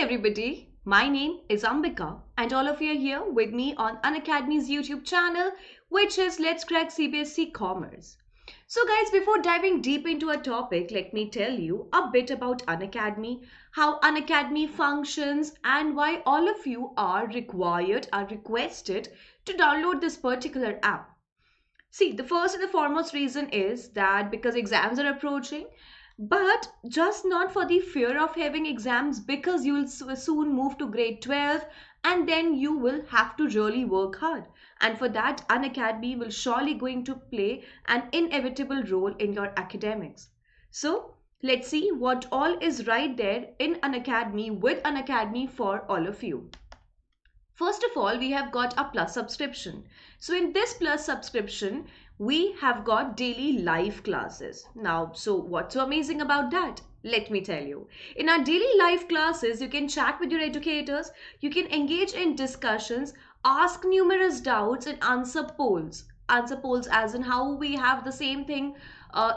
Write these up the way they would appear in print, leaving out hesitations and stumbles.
everybody, my name is Ambika and all of you are here with me on Unacademy's YouTube channel, which is Let's Crack CBSE Commerce. So guys, before diving deep into a topic, let me tell you a bit about Unacademy, how Unacademy functions and why all of you are requested to download this particular app. See, the first and the foremost reason is that because exams are approaching, but just not for the fear of having exams, because you will soon move to grade 12 and then you will have to really work hard. And for that, Unacademy will surely going to play an inevitable role in your academics. So let's see what all is right there in Unacademy with Unacademy for all of you. First of all, we have got a plus subscription. So in this plus subscription, we have got daily live classes. Now, so what's so amazing about that? Let me tell you. In our daily live classes, you can chat with your educators, you can engage in discussions, ask numerous doubts and answer polls. Answer polls as in how we have the same thing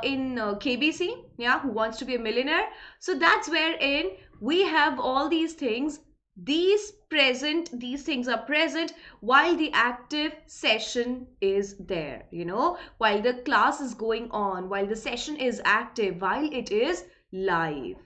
in KBC, yeah, Who Wants to Be a Millionaire? So that's wherein we have all these things. These things are present while the active session is there, while the class is going on, while the session is active, while it is live.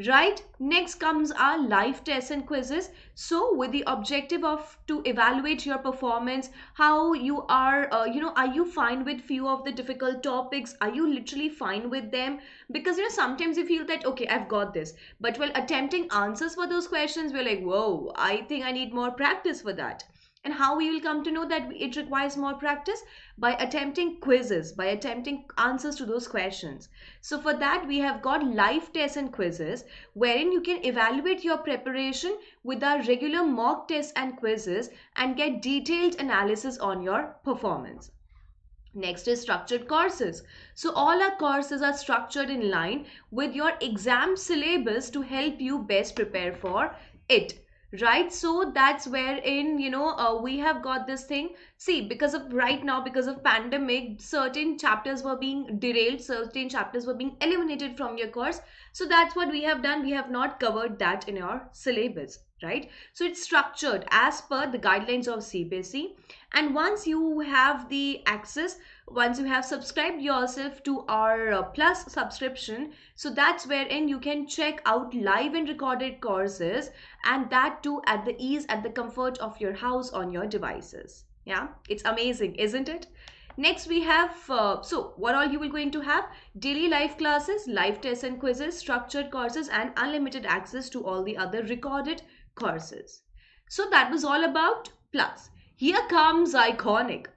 Right, next comes our live tests and quizzes. So with the objective of to evaluate your performance, how you are, are you fine with few of the difficult topics? Are you literally fine with them? Because sometimes you feel that okay, I've got this, but while attempting answers for those questions, we're like, whoa, I think I need more practice for that. And how we will come to know that it requires more practice? By attempting quizzes, by attempting answers to those questions. So for that, we have got live tests and quizzes, wherein you can evaluate your preparation with our regular mock tests and quizzes and get detailed analysis on your performance. Next is structured courses. So all our courses are structured in line with your exam syllabus to help you best prepare for it. Right, so that's wherein we have got this thing. See, because of right now, because of pandemic, certain chapters were being derailed, certain chapters were being eliminated from your course. So that's what we have done. We have not covered that in our syllabus, right? So it's structured as per the guidelines of CBSE. And once you have the access, once you have subscribed yourself to our plus subscription, so that's wherein you can check out live and recorded courses, and that too at the ease, at the comfort of your house on your devices. Yeah, it's amazing, isn't it? Next we have, so what all you will going to have? Daily live classes, live tests and quizzes, structured courses, and unlimited access to all the other recorded courses. So that was all about plus. Here comes iconic.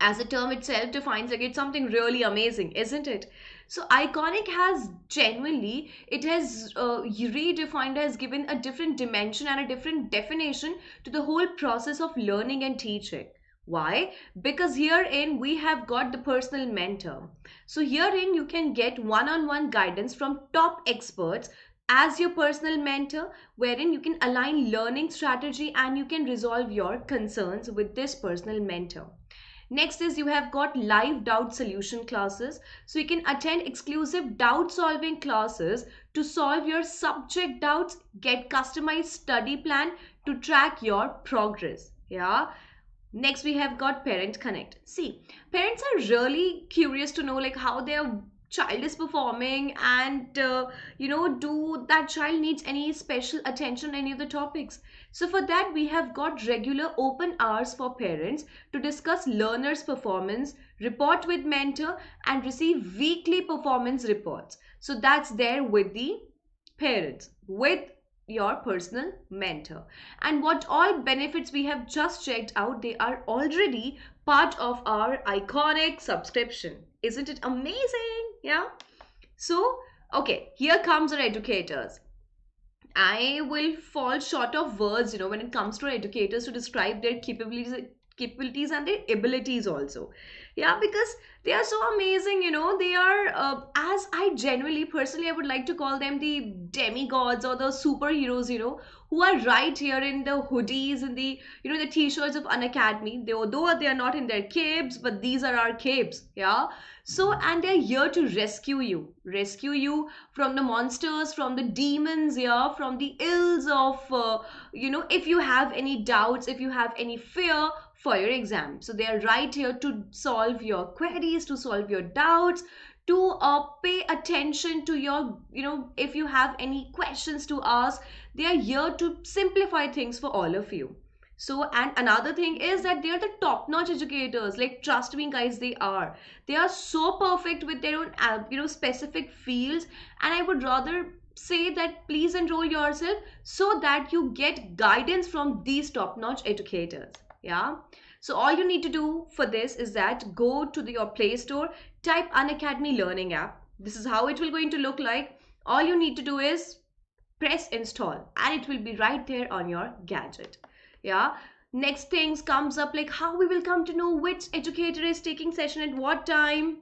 As a term itself defines, like, it's something really amazing, isn't it? So iconic has genuinely, it has redefined, has given a different dimension and a different definition to the whole process of learning and teaching. Why? Because herein we have got the personal mentor. So herein you can get one-on-one guidance from top experts as your personal mentor, wherein you can align learning strategy and you can resolve your concerns with this personal mentor. Next is you have got live doubt solution classes. So you can attend exclusive doubt solving classes to solve your subject doubts, get customized study plan to track your progress. Yeah. Next we have got Parent Connect. See, parents are really curious to know like how their child is performing, and do that child needs any special attention, any of the topics. So for that, we have got regular open hours for parents to discuss learners performance, report with mentor, and receive weekly performance reports. So that's there with the parents, with your personal mentor. And what all benefits we have just checked out, they are already part of our iconic subscription. Isn't it amazing? Yeah. So okay, here comes our educators. I will fall short of words when it comes to our educators to describe their capabilities and their abilities also. Yeah, because they are so amazing, they are, as I genuinely, personally, I would like to call them the demigods or the superheroes, who are right here in the hoodies and the, the t-shirts of Unacademy. Though they are not in their capes, but these are our capes, yeah. So, and they're here to rescue you from the monsters, from the demons, yeah, from the ills of, if you have any doubts, if you have any fear for your exam. So they are right here to solve your queries, to solve your doubts, to pay attention to your, if you have any questions to ask, they are here to simplify things for all of you. So, and another thing is that they are the top notch educators. Like, trust me, guys, they are so perfect with their own, specific fields. And I would rather say that please enroll yourself so that you get guidance from these top notch educators. Yeah. So all you need to do for this is that go to your Play Store, type Unacademy Learning app. This is how it will going to look like. All you need to do is press install and it will be right there on your gadget. Yeah. Next things comes up like how we will come to know which educator is taking session at what time,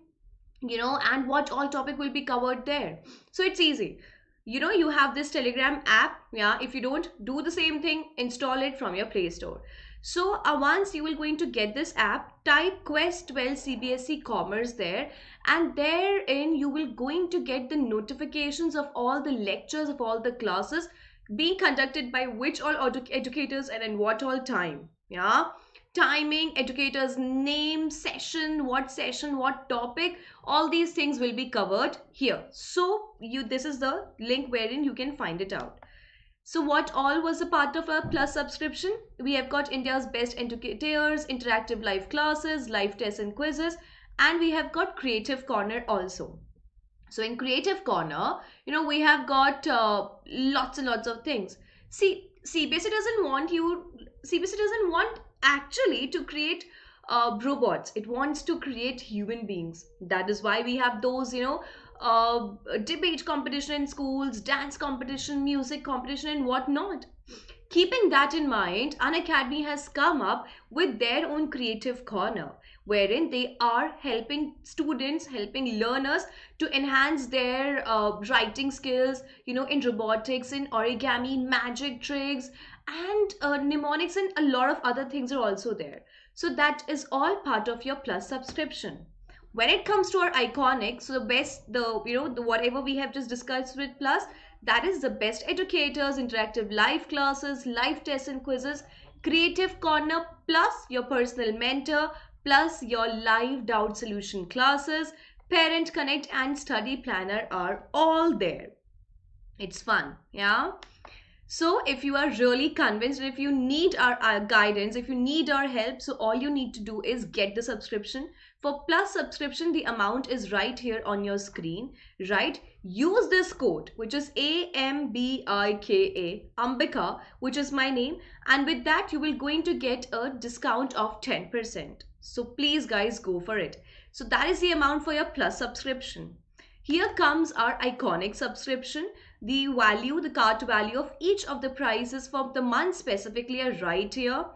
and what all topic will be covered there. So it's easy. You have this Telegram app. Yeah. If you don't, do the same thing, install it from your Play Store. So once you will going to get this app, type Quest 12 CBSE Commerce there, and therein you will going to get the notifications of all the lectures, of all the classes being conducted by which all educators and in what all time. Yeah. Timing, educator's name, session, what topic, all these things will be covered here. So this is the link wherein you can find it out. So what all was a part of our Plus subscription? We have got India's best educators, interactive live classes, live tests and quizzes, and we have got Creative Corner also. So in Creative Corner, we have got lots and lots of things. See, CBSE doesn't want actually to create robots. It wants to create human beings. That is why we have those, debate competition in schools, dance competition, music competition, and whatnot. Keeping that in mind, Unacademy has come up with their own Creative Corner, wherein they are helping students, helping learners to enhance their writing skills, in robotics, in origami, magic tricks, and mnemonics, and a lot of other things are also there. So that is all part of your Plus subscription. When it comes to our iconic, so the whatever we have just discussed with Plus, that is the best educators, interactive live classes, live tests and quizzes, Creative Corner, plus your personal mentor, plus your live doubt solution classes, Parent Connect and Study Planner are all there. It's fun, yeah? So if you are really convinced, if you need our guidance, if you need our help, so all you need to do is get the subscription. For Plus subscription, the amount is right here on your screen, right? Use this code, which is AMBIKA, Ambika, which is my name. And with that, you will going to get a discount of 10%. So please guys, go for it. So that is the amount for your Plus subscription. Here comes our iconic subscription. The value, the cart value of each of the prices for the month specifically are right here,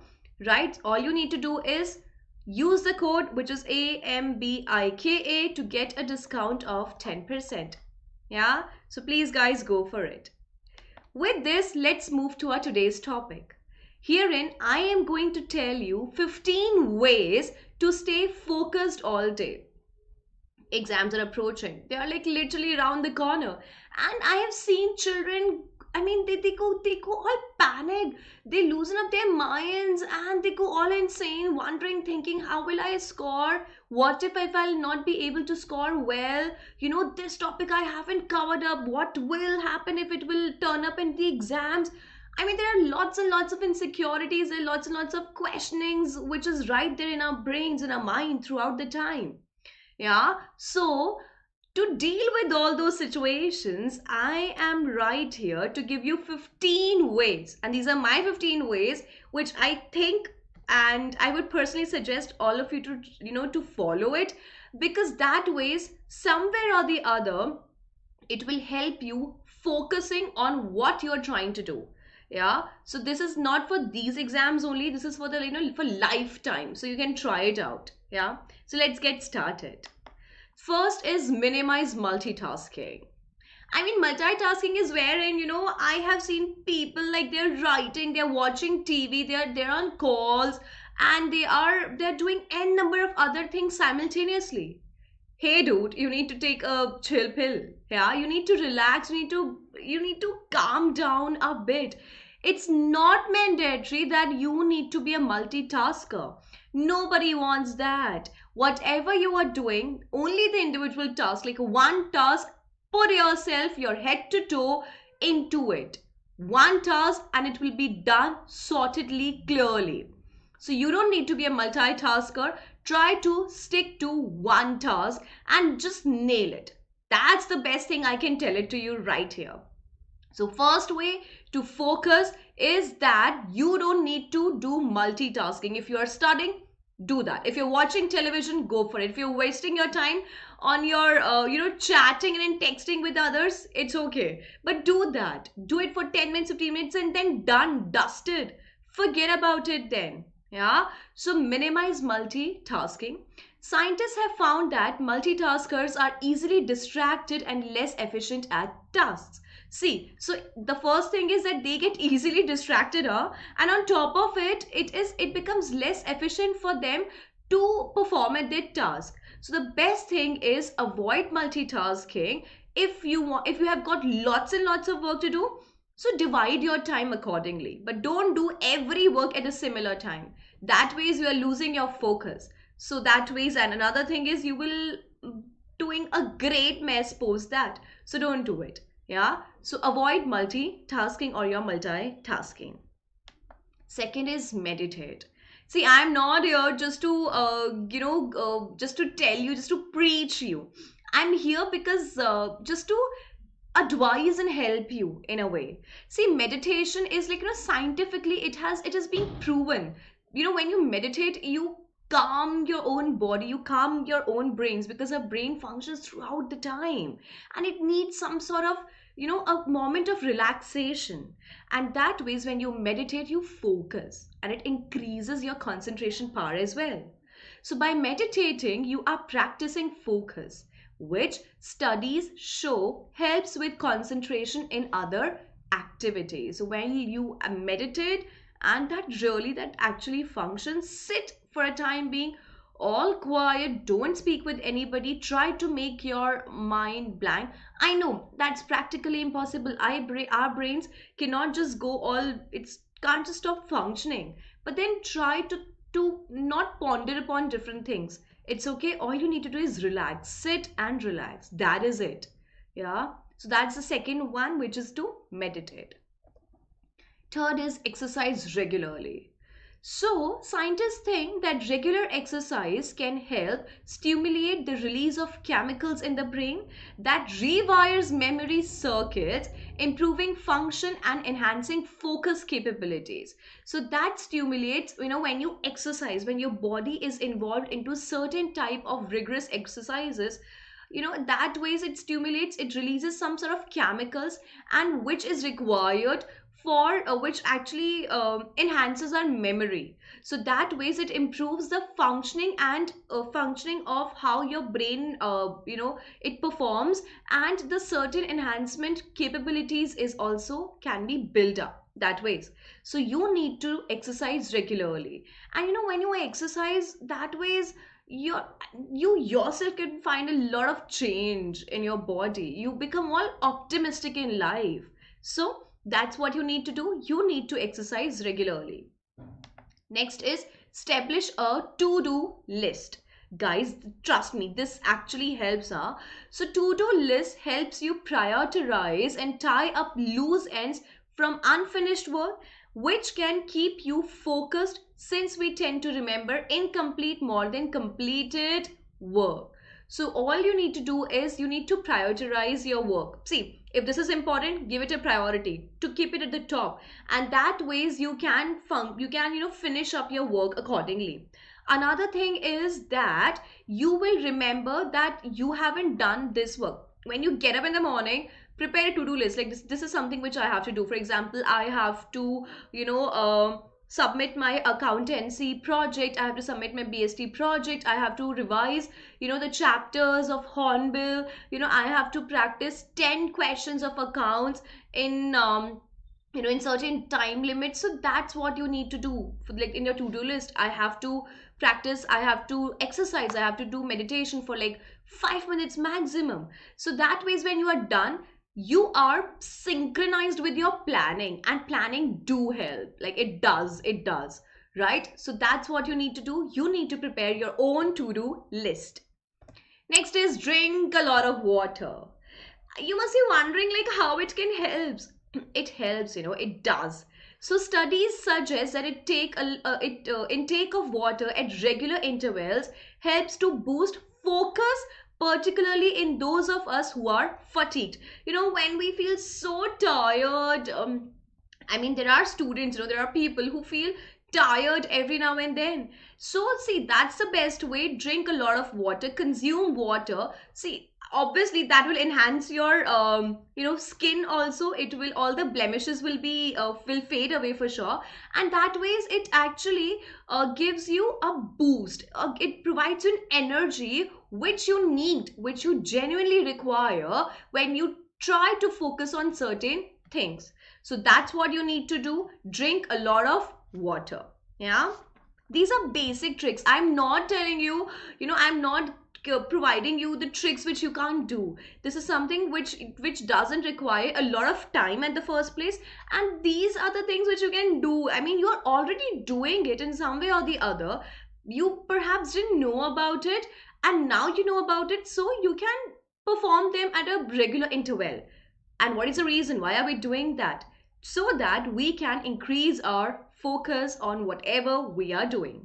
right? All you need to do is use the code, which is AMBIKA, to get a discount of 10%. Yeah, so please guys, go for it. With this, let's move to our today's topic. Herein, I am going to tell you 15 ways to stay focused all day. Exams are approaching. They are like literally around the corner. And I have seen children, I mean, they go all panic. They loosen up their minds and they go all insane, wondering, thinking, how will I score? What if I'll not be able to score well? This topic I haven't covered up. What will happen if it will turn up in the exams? I mean, there are lots and lots of insecurities. There are lots and lots of questionings, which is right there in our brains, in our mind throughout the time. Yeah, so to deal with all those situations, I am right here to give you 15 ways. And these are my 15 ways, which I think, and I would personally suggest all of you to, to follow it, because that ways, somewhere or the other, it will help you focusing on what you're trying to do. Yeah, so this is not for these exams only, this is for the, for lifetime, so you can try it out. Yeah, so let's get started. First is minimize multitasking. I mean, multitasking is wherein, I have seen people like they're writing, they're watching TV, they're on calls, and they're doing n number of other things simultaneously. Hey dude, you need to take a chill pill. Yeah, you need to relax, you need to calm down a bit. It's not mandatory that you need to be a multitasker. Nobody wants that. Whatever you are doing, only the individual task, like one task, put yourself, your head to toe into it. One task and it will be done sortedly, clearly. So you don't need to be a multitasker. Try to stick to one task and just nail it. That's the best thing I can tell it to you right here. So first way to focus is that you don't need to do multitasking. If you are studying, do that. If you're watching television, go for it. If you're wasting your time on your chatting and texting with others, it's okay, but do that. Do it for 10 minutes, 15 minutes, and then done, dusted. Forget about it then. Yeah, so minimize multitasking. Scientists have found that multitaskers are easily distracted and less efficient at tasks. See, so the first thing is that they get easily distracted, and on top of it, it becomes less efficient for them to perform at their task. So the best thing is avoid multitasking. If you have got lots and lots of work to do, so divide your time accordingly, but don't do every work at a similar time. That ways you are losing your focus. So that ways, and another thing is you will doing a great mess post that. So don't do it. Yeah. So avoid multitasking or your multitasking. Second is meditate. See, I'm not here just to, just to tell you, just to preach you. I'm here because just to advise and help you in a way. See, meditation is like, scientifically it has been proven. When you meditate, you calm your own body, you calm your own brains, because our brain functions throughout the time and it needs some sort of, a moment of relaxation. And that ways when you meditate, you focus and it increases your concentration power as well. So by meditating, you are practicing focus, which studies show helps with concentration in other activities. So when you meditate, and that actually functions, sit for a time being, all quiet, don't speak with anybody, try to make your mind blank. I know that's practically impossible. Our brains cannot just go all, it's can't just stop functioning, but then try to not ponder upon different things. It's okay, all you need to do is relax, sit and relax, that is it. Yeah, so that's the second one, which is to meditate. Third is exercise regularly. So, scientists think that regular exercise can help stimulate the release of chemicals in the brain that rewires memory circuits, improving function and enhancing focus capabilities. So that stimulates, when you exercise, when your body is involved into certain type of rigorous exercises, that ways it stimulates, it releases some sort of chemicals, and which is required for which actually enhances our memory. So that ways it improves the functioning and functioning of how your brain it performs, and the certain enhancement capabilities is also can be built up that ways. So you need to exercise regularly, and when you exercise that ways, you yourself can find a lot of change in your body, you become all optimistic in life. So that's what you need to do. You need to exercise regularly. Next is establish a to-do list. Guys, trust me, this actually helps. So to-do list helps you prioritize and tie up loose ends from unfinished work, which can keep you focused, since we tend to remember incomplete more than completed work. So all you need to do is you need to prioritize your work. See, if this is important, give it a priority to keep it at the top, and that ways you can finish up your work accordingly. Another thing is that you will remember that you haven't done this work. When you get up in the morning, prepare a to-do list. Like this is something which I have to do. For example, I have to, submit my accountancy project, I have to submit my BST project, I have to revise, the chapters of Hornbill, I have to practice 10 questions of accounts in in certain time limits. So that's what you need to do for, like, in your to-do list. I have to practice, I have to exercise, I have to do meditation for like 5 minutes maximum. So that ways, when you are done, you are synchronized with your planning, and planning do help. Like it does, right? So that's what you need to do. You need to prepare your own to-do list. Next is drink a lot of water. You must be wondering like how it can help. It helps, it does. So studies suggest that intake of water at regular intervals helps to boost focus, particularly in those of us who are fatigued. When we feel so tired, there are students, there are people who feel tired every now and then. So see, that's the best way. Drink a lot of water, consume water. See, obviously that will enhance your skin also. It will, all the blemishes will fade away for sure. And that ways it actually gives you a boost. It provides you an energy which you need, which you genuinely require when you try to focus on certain things. So that's what you need to do. Drink a lot of water. Yeah, these are basic tricks. I'm not telling you, I'm not providing you the tricks which you can't do. This is something which doesn't require a lot of time at the first place, and these are the things which you can do. You're already doing it in some way or the other. You perhaps didn't know about it, and now you know about it, so you can perform them at a regular interval. And what is the reason? Why are we doing that? So that we can increase our focus on whatever we are doing.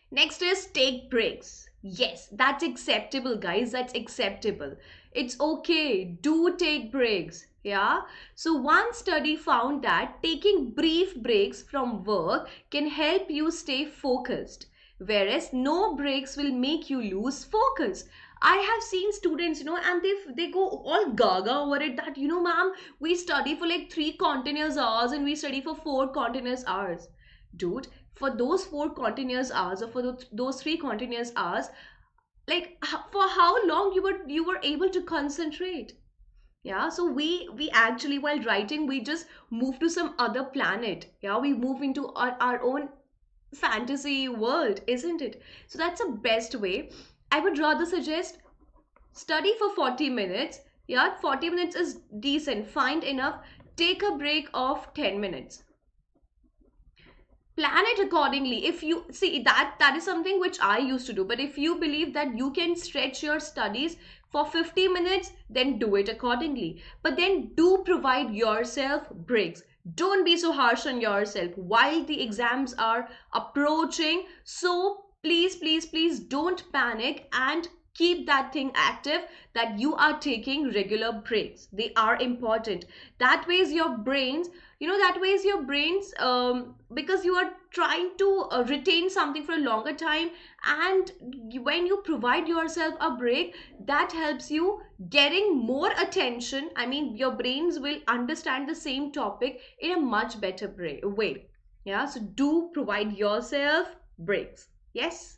Next is take breaks. Yes, that's acceptable, guys. That's acceptable. It's okay. Do take breaks. Yeah. So one study found that taking brief breaks from work can help you stay focused, whereas no breaks will make you lose focus. I have seen students, and they go all gaga over it that, ma'am, we study for like 3 continuous hours and we study for 4 continuous hours. Dude, for those 4 continuous hours, or for those 3 continuous hours, like for how long you were able to concentrate? Yeah, so we actually, while writing, we just move to some other planet. Yeah, we move into our own fantasy world, isn't it? So that's the best way. I would rather suggest study for 40 minutes. Yeah, 40 minutes is decent, fine enough. Take a break of 10 minutes. Plan it accordingly. If you see, that is something which I used to do. But if you believe that you can stretch your studies for 50 minutes, then do it accordingly. But then do provide yourself breaks. Don't be so harsh on yourself while the exams are approaching. So please don't panic, and keep that thing active, that you are taking regular breaks. They are important. That ways your brains, because you are trying to retain something for a longer time, and when you provide yourself a break, that helps you getting more attention. Your brains will understand the same topic in a much better way. Yeah, so do provide yourself breaks. Yes.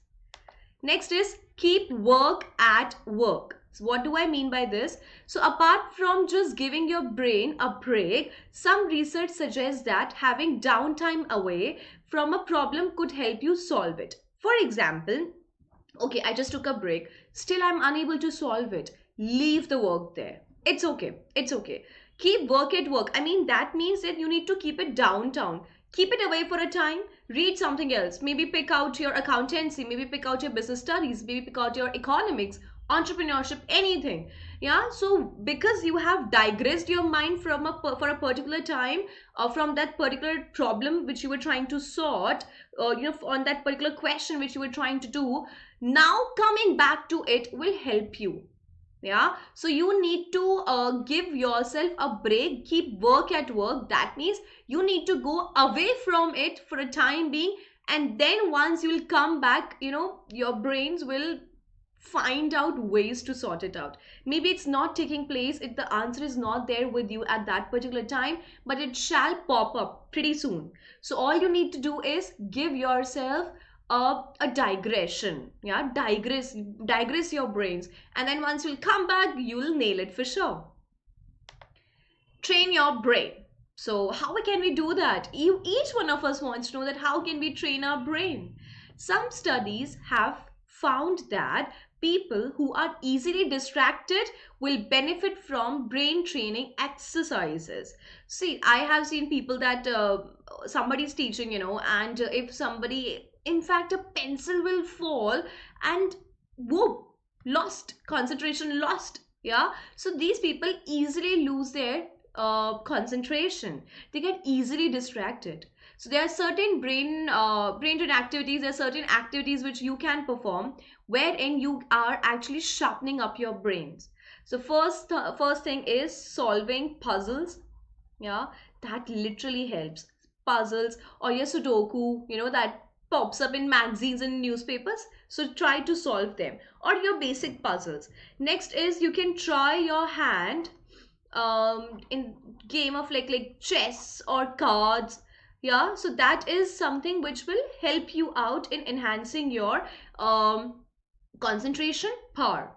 Next is keep work at work. So what do I mean by this? So apart from just giving your brain a break, some research suggests that having downtime away from a problem could help you solve it. For example, okay, I just took a break. Still, I'm unable to solve it. Leave the work there. It's okay. It's okay. Keep work at work. That means that you need to keep it downtown. Keep it away for a time. Read something else. Maybe pick out your accountancy. Maybe pick out your business studies. Maybe pick out your economics, entrepreneurship, anything. Yeah. So because you have digressed your mind for a particular time, from that particular problem which you were trying to sort, on that particular question which you were trying to do, now coming back to it will help you. Yeah, so you need to give yourself a break. Keep work at work. That means you need to go away from it for a time being, and then once you'll come back, your brains will find out ways to sort it out. Maybe it's not taking place, if the answer is not there with you at that particular time, but it shall pop up pretty soon. So all you need to do is give yourself a digression. Yeah, digress your brains, and then once you'll come back, you'll nail it for sure. Train your brain. So how can we do that? Each one of us wants to know that how can we train our brain. Some studies have found that people who are easily distracted will benefit from brain training exercises. See, I have seen people that somebody's teaching, and if somebody, in fact, a pencil will fall and whoop, lost, concentration lost. Yeah, so these people easily lose their concentration. They get easily distracted. So there are certain brain drain activities. There are certain activities which you can perform wherein you are actually sharpening up your brains. So first thing is solving puzzles. Yeah, that literally helps. Puzzles or your Sudoku, that pops up in magazines and newspapers. So try to solve them, or your basic puzzles. Next is you can try your hand in game of like chess or cards. Yeah, so that is something which will help you out in enhancing your concentration power,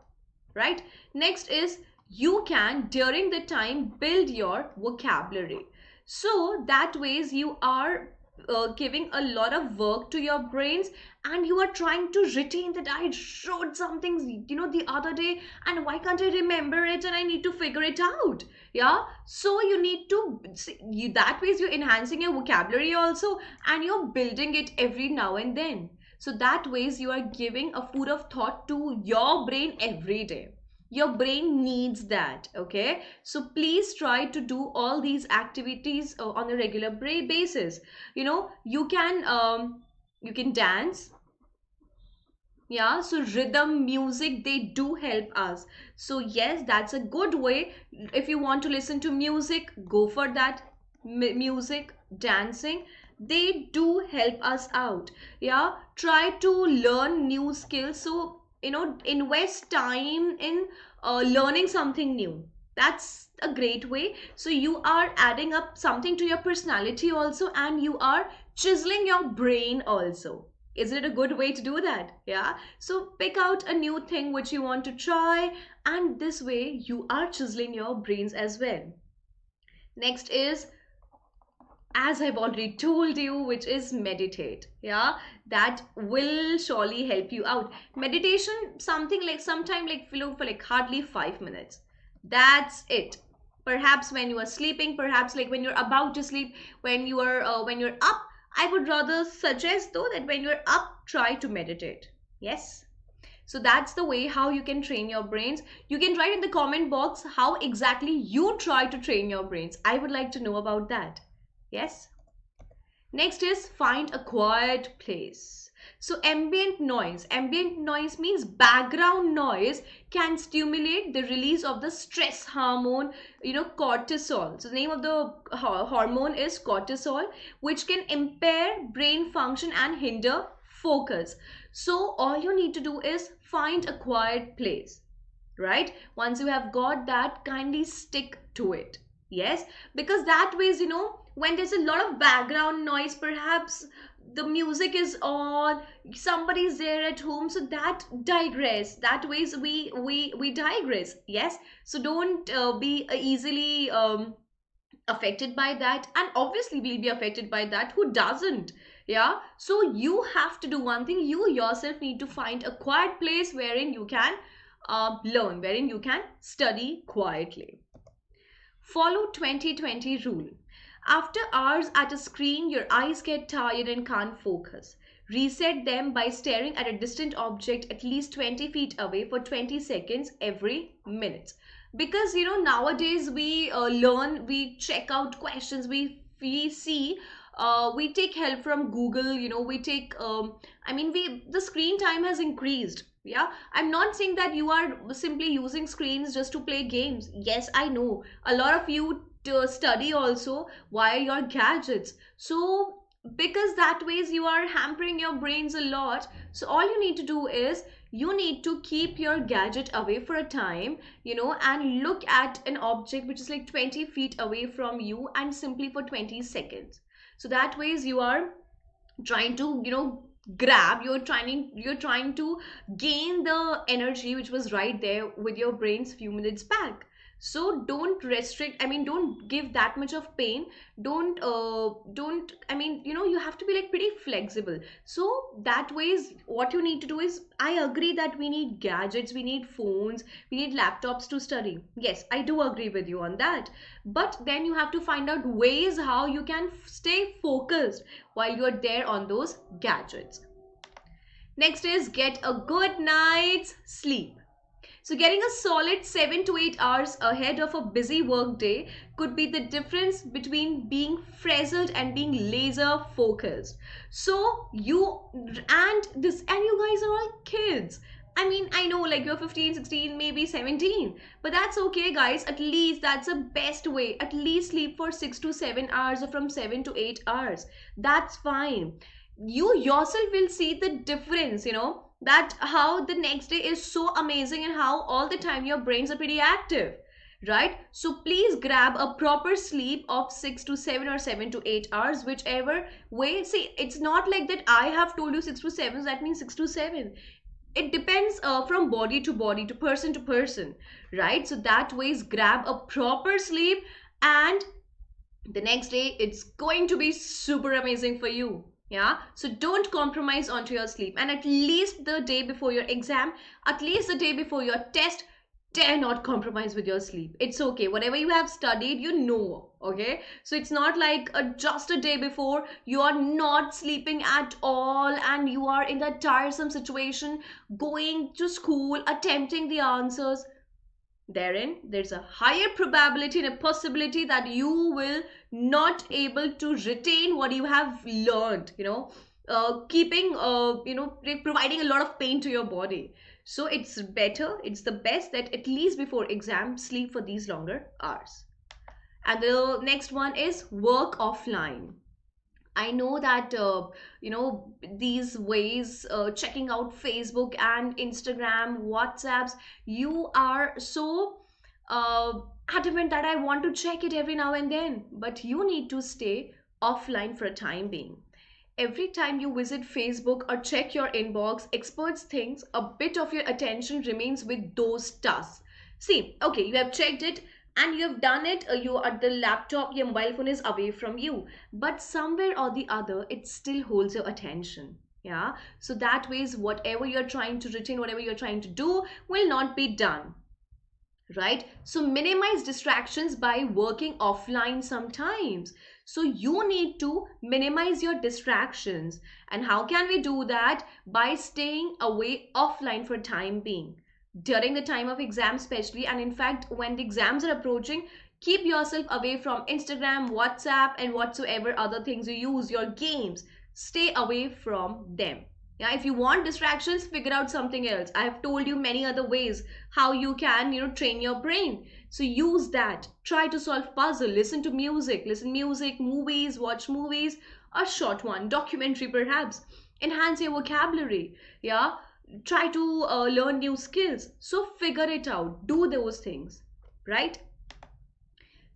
right? Next is you can during the time build your vocabulary. So that ways you are giving a lot of work to your brains, and you are trying to retain that I wrote something the other day, and why can't I remember it, and I need to figure it out. Yeah, so you need to that ways you're enhancing your vocabulary also, and you're building it every now and then. So that ways you are giving a food of thought to your brain every day. Your brain needs that. Okay, so please try to do all these activities on a regular basis. You can dance. Yeah, so rhythm music, they do help us. So yes, that's a good way. If you want to listen to music, go for that. Music, dancing, they do help us out. Yeah, try to learn new skills. So invest time in learning something new. That's a great way. So you are adding up something to your personality also, and you are chiseling your brain also. Isn't it a good way to do that? Yeah, so pick out a new thing which you want to try, and this way you are chiseling your brains as well. Next is, as I've already told you, which is meditate. Yeah, that will surely help you out. Meditation, something like sometime like for like hardly 5 minutes. That's it. Perhaps when you are sleeping, perhaps like when you're about to sleep, when you're up. I would rather suggest though that when you're up, try to meditate. Yes. So that's the way how you can train your brains. You can write in the comment box how exactly you try to train your brains. I would like to know about that. Yes. Next is find a quiet place. So ambient noise means background noise can stimulate the release of the stress hormone, cortisol. So the name of the hormone is cortisol, which can impair brain function and hinder focus. So all you need to do is find a quiet place, right? Once you have got that, kindly stick to it. Yes, because that ways, when there's a lot of background noise, perhaps the music is on, somebody's there at home, so that digress, that ways we digress. Yes, so don't be easily affected by that, and obviously we'll be affected by that. Who doesn't? Yeah, so you have to do one thing. You yourself need to find a quiet place wherein you can learn, wherein you can study quietly. Follow 20-20 rule. After hours at a screen, your eyes get tired and can't focus. Reset them by staring at a distant object at least 20 feet away for 20 seconds every minute. Because nowadays we learn, we check out questions, we see, we take help from Google. We take the screen time has increased. Yeah, I'm not saying that you are simply using screens just to play games. Yes, I know a lot of you to study also via your gadgets. So because that ways you are hampering your brains a lot. So all you need to do is you need to keep your gadget away for a time, and look at an object which is like 20 feet away from you, and simply for 20 seconds. So that ways you are trying to grab, you're trying to gain the energy which was right there with your brains few minutes back. So don't restrict, I mean, don't give that much of pain. Don't I mean, you have to be like pretty flexible. So that ways what you need to do is, I agree that we need gadgets, we need phones, we need laptops to study. Yes, I do agree with you on that. But then you have to find out ways how you can stay focused while you're there on those gadgets. Next is get a good night's sleep. So, getting a solid 7 to 8 hours ahead of a busy work day could be the difference between being frazzled and being laser focused. So, you guys are all kids. I mean, I know like you're 15, 16, maybe 17, but that's okay, guys. At least that's the best way. At least sleep for 6 to 7 hours or from 7 to 8 hours. That's fine. You yourself will see the difference, that how the next day is so amazing and how all the time your brains are pretty active, right? So please grab a proper sleep of 6 to 7 or 7 to 8 hours, whichever way. See, it's not like that I have told you 6 to 7, so that means 6 to 7. It depends from body to body, to person, right? So that ways grab a proper sleep, and the next day it's going to be super amazing for you. Yeah, so don't compromise onto your sleep, and at least the day before your exam, at least the day before your test, dare not compromise with your sleep. It's okay, whatever you have studied, okay? So it's not like just a day before you are not sleeping at all and you are in that tiresome situation, going to school, attempting the answers. Therein there's a higher probability and a possibility that you will not able to retain what you have learned, keeping providing a lot of pain to your body. So it's better, it's the best that at least before exam sleep for these longer hours. And the next one is work offline. I know that these ways, checking out Facebook and Instagram, WhatsApps, you are so uh, adamant that I want to check it every now and then, but you need to stay offline for a time being. Every time you visit Facebook or check your inbox, experts think a bit of your attention remains with those tasks. See, okay, you have checked it and you have done it, you at the laptop, your mobile phone is away from you, but somewhere or the other, it still holds your attention. Yeah, so that ways, whatever you're trying to retain, whatever you're trying to do, will not be done, right? So minimize distractions by working offline sometimes. So you need to minimize your distractions. And how can we do that? By staying away offline for time being. During the time of exam especially, and in fact when the exams are approaching, keep yourself away from Instagram, WhatsApp, and whatsoever other things you use, your games. Stay away from them. Yeah, if you want distractions, figure out something else. I have told you many other ways how you can, train your brain. So use that. Try to solve puzzle, listen to music, movies, watch movies, a short one, documentary perhaps. Enhance your vocabulary. Yeah, try to learn new skills. So figure it out. Do those things, right?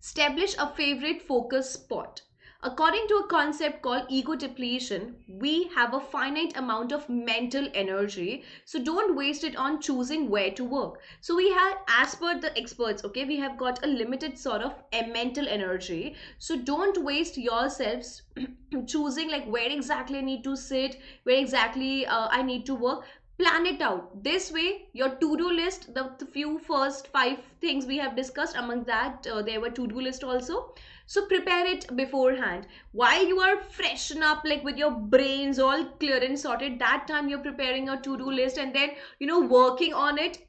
Establish a favorite focus spot. According to a concept called ego depletion, we have a finite amount of mental energy, so don't waste it on choosing where to work. So we have, as per the experts, okay, we have got a limited sort of mental energy, so don't waste yourselves choosing like where exactly I need to sit, where exactly I need to work. Plan it out. This way, your to-do list, the few first 5 things we have discussed, among that there were to-do list also. So prepare it beforehand. While you are freshen up, like with your brains all clear and sorted, that time you're preparing your to-do list and then, working on it.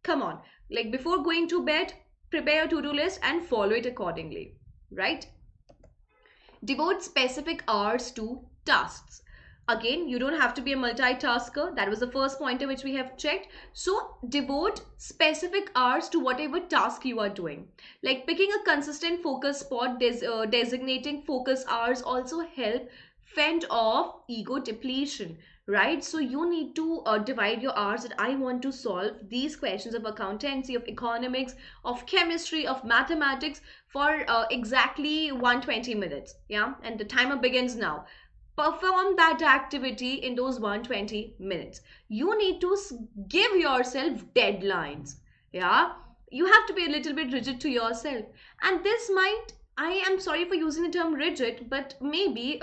Come on, like before going to bed, prepare your to-do list and follow it accordingly, right? Devote specific hours to tasks. Again, you don't have to be a multitasker. That was the first pointer which we have checked. So devote specific hours to whatever task you are doing. Like picking a consistent focus spot, designating focus hours also help fend off ego depletion, right? So you need to divide your hours that I want to solve these questions of accountancy, of economics, of chemistry, of mathematics for exactly 120 minutes. Yeah, and the timer begins now. Perform that activity in those 120 minutes. You need to give yourself deadlines. Yeah, you have to be a little bit rigid to yourself. And this might, I am sorry for using the term rigid, but maybe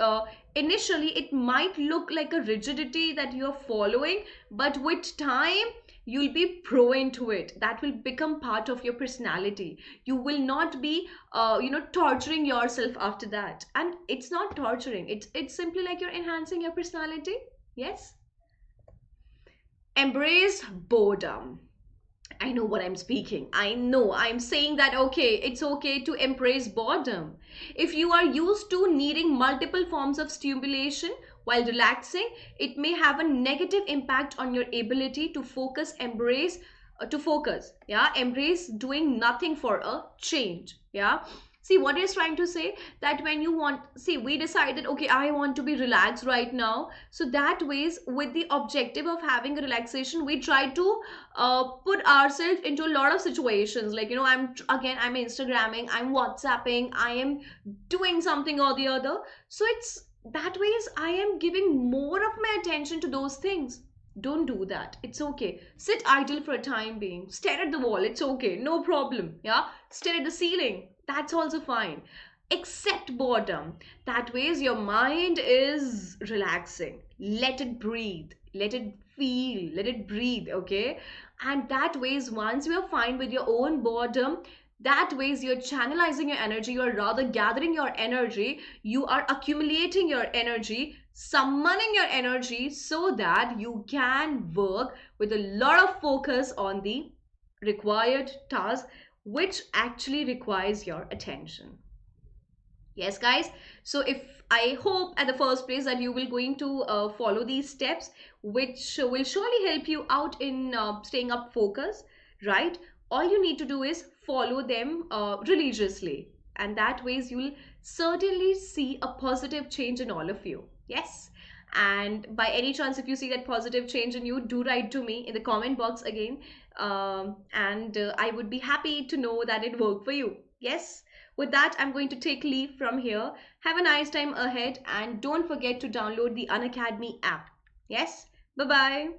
initially it might look like a rigidity that you're following, but with time you'll be pro into it. That will become part of your personality. You will not be torturing yourself after that. And it's not torturing, it's simply like you're enhancing your personality. Yes. Embrace boredom. I know what I'm speaking. I know I'm saying that, okay, it's okay to embrace boredom. If you are used to needing multiple forms of stimulation while relaxing, it may have a negative impact on your ability to focus, yeah, embrace doing nothing for a change. Yeah. See what he's trying to say, that when you want, see, we decided, okay, I want to be relaxed right now. So that ways, with the objective of having a relaxation, we try to put ourselves into a lot of situations, like, I'm Instagramming, I'm WhatsApping, I am doing something or the other. So it's that ways I am giving more of my attention to those things. Don't do that. It's okay. Sit idle for a time being. Stare at the wall. It's okay. No problem. Yeah. Stare at the ceiling. That's also fine. Accept boredom. That ways your mind is relaxing. Let it breathe. Let it feel. Let it breathe. Okay. And that ways, once you are fine with your own boredom, that ways you're channelizing your energy, you're rather gathering your energy, you are accumulating your energy, summoning your energy, so that you can work with a lot of focus on the required task, which actually requires your attention. Yes, guys. So if I hope at the first place that you will going to follow these steps, which will surely help you out in staying up focus, right? All you need to do is follow them religiously, and that ways you'll certainly see a positive change in all of you. Yes. And by any chance, if you see that positive change in you, do write to me in the comment box again. And I would be happy to know that it worked for you. Yes. With that, I'm going to take leave from here. Have a nice time ahead, and don't forget to download the Unacademy app. Yes? Bye bye.